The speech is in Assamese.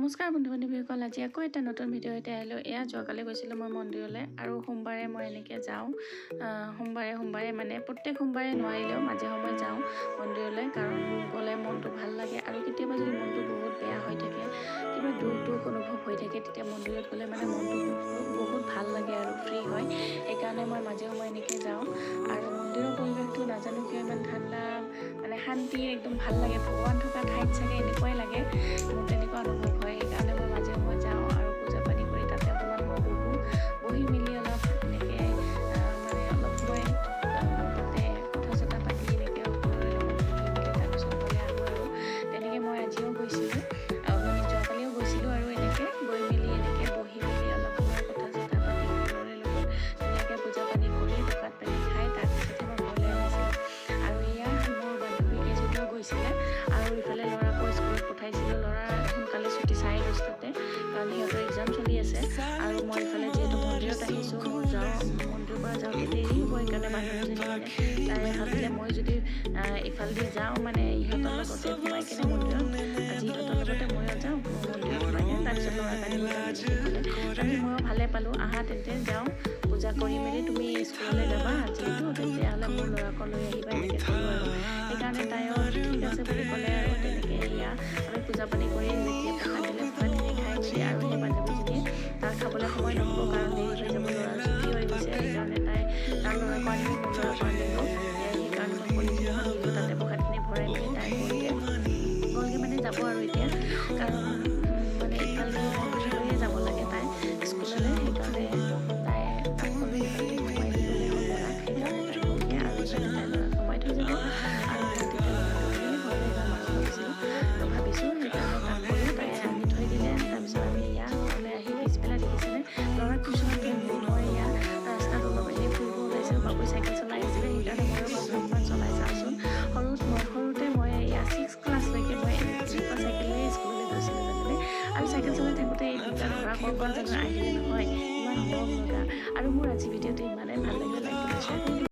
নমস্কাৰ বন্ধু-বান্ধৱীসকল, আজি আকৌ এটা নতুন ভিডিঅ' এটা আহিলোঁ। এয়া যোৱাকালি গৈছিলোঁ মই মন্দিৰলৈ আৰু সোমবাৰে মই এনেকৈ যাওঁ। সোমবাৰে মানে প্ৰত্যেক সোমবাৰে নোৱাৰিলেও মাজে সময়ে যাওঁ মন্দিৰলৈ, কাৰণ গ'লে মনটো ভাল লাগে। আৰু কেতিয়াবা যদি মনটো বহুত বেয়া হৈ থাকে, কিবা দুখ অনুভৱ হৈ থাকে, তেতিয়া মন্দিৰত গ'লে মানে মনটো বহুত ভাল লাগে আৰু ফ্ৰী হয়। সেইকাৰণে মই মাজে সময়ে এনেকৈ যাওঁ। আৰু মন্দিৰৰ পৰিৱেশটো নাজানো কিয় ইমান ঠাণ্ডা, মানে শান্তি, একদম ভাল লাগে। ভগৱান থকা ঠাইত চাগে এনেকুৱাই লাগে, মোৰ তেনেকুৱা অনুভৱ হয়। সেইকাৰণে মই মাজে সময়ে যাওঁ আৰু পূজা পানী কৰি তাতে অকণমান মই বহি মেলি অলপ এনেকৈ মানে অলপ সময় তাতে কথা চথা পাতি এনেকৈ সকলোৰে লগত বহি মেলি তাৰপিছত ঘৰলৈ আহোঁ। আৰু তেনেকৈ মই আজিও গৈছিলোঁ, মানে যোৱাকালিও গৈছিলোঁ। আৰু এনেকৈ গৈ মেলি এনেকৈ বহি মেলি অলপ সময় কথা চথা পাতি সকলোৰে লগত ধুনীয়াকৈ পূজা পানী কৰি প্ৰসাদ পানী খাই তাৰপিছতহে মই ঘৰলৈ আহিছিলোঁ। আৰু এয়া মোৰ বান্ধৱী কেইজনীও গৈছিলে, আৰু ইফালে ল'ৰাকো স্কুলত পঠাইছিলোঁ। ল'ৰা সোনকালে ছুটি 10:30, কাৰণ সিহঁতৰ এক্সাম চলি আছে। আৰু মই ইফালে যিহেতু মন্দিৰত আহিছোঁ, মন্দিৰৰ পৰা যাওঁতে দেৰি হ'ব। সেইকাৰণে বান্ধৱীজনী মানে তাই ভাবিলে মই যদি ইফালেদি যাওঁ, মানে ইহঁতৰ লগতে সোমাই কিনে মন্দিৰত, আজি ইহঁতৰ লগতে ময়ো যাওঁ মন্দিৰত সোমাই কিনে তাৰপিছত ল'ৰাক আনিব যাম ক'লে। আমি ময়ো ভালে পালোঁ, আহা তেন্তে যাওঁ, পূজা কৰি মেলি তুমি স্কুললৈ যাবা যিহেতু, তেতিয়াহ'লে মোৰ ল'ৰাকো লৈ আহিবা, এনেকৈ ক'লোঁ। আৰু সেইকাৰণে তাইও ঠিক আছে বুলি ক'লে। আৰু তেনেকৈ এয়া আমি পূজা পানী কৰি যেতিয়া প্ৰসাদ দিলে, প্ৰসাদখিনি খাই মেলি, আৰু সেই বান্ধৱীজনীয়ে তাৰ খাবলৈ সময় নহ'ব, কাৰণ দেৰি হৈ যাব, ল'ৰা ছুটি হৈ গৈছে। সেইকাৰণে তাই তাৰ ল'ৰাকো আনিব, মোৰ ল'ৰাকো আনিব। সেইকাৰণে মই পলিথিনখন দিলোঁ, তাতে প্ৰসাদখিনি ভৰাই মেলি তাই গ'লগৈ মানে যাব আৰু এতিয়া, কাৰণ মানে ইফালে মন্দিৰলৈয়ে যাব লাগে তাই স্কুললৈ। সেইকাৰণে তাই তাক ক'লোঁ ইফালে সোমাই দিবলৈ হ'ল ল'ৰাক, সেইকাৰণে তাই গ'লগৈ। আৰু ইফালে তাই ল'ৰাক সোমাই থৈ যাব, আৰু মই তেতিয়া ল'ৰাটোক লৈ ঘৰলৈ যাম আৰু ভাবিছিলোঁ। সেইকাৰণে তাক ক'লোঁ, তাই আনি থৈ দিলে। তাৰপিছত আমি এয়া ঘৰলৈ আহি পিছবেলা দেখিছেনে, ল'ৰাক টিউশ্যনত থৈ মেলি মই এয়া ৰাস্তাত অলপ এনেই ফুৰিব ওলাইছিলোঁ। বাবুই চাইকেল চলাই আছিলে, সেইকাৰণে ময়ো ভাবিলোঁ অকণমান চলাই চাওঁচোন। সৰুতে মই এয়া 6 ক্লাছলৈকে মই এনেকুৱা চাইকেলেৰে স্কুললৈ গৈছিলোঁ জানেনে। আৰু চাইকেল চলাই থাকোঁতে এই দুটা ল'ৰা ক'ৰবাত জানো আহিলে নহয়, ইমান মৰম লগা। আৰু মোৰ আজি ভিডিঅ'টো ইমানেই ভাল লাগিলে, লাইক কৰি শ্বেয়াৰ কৰি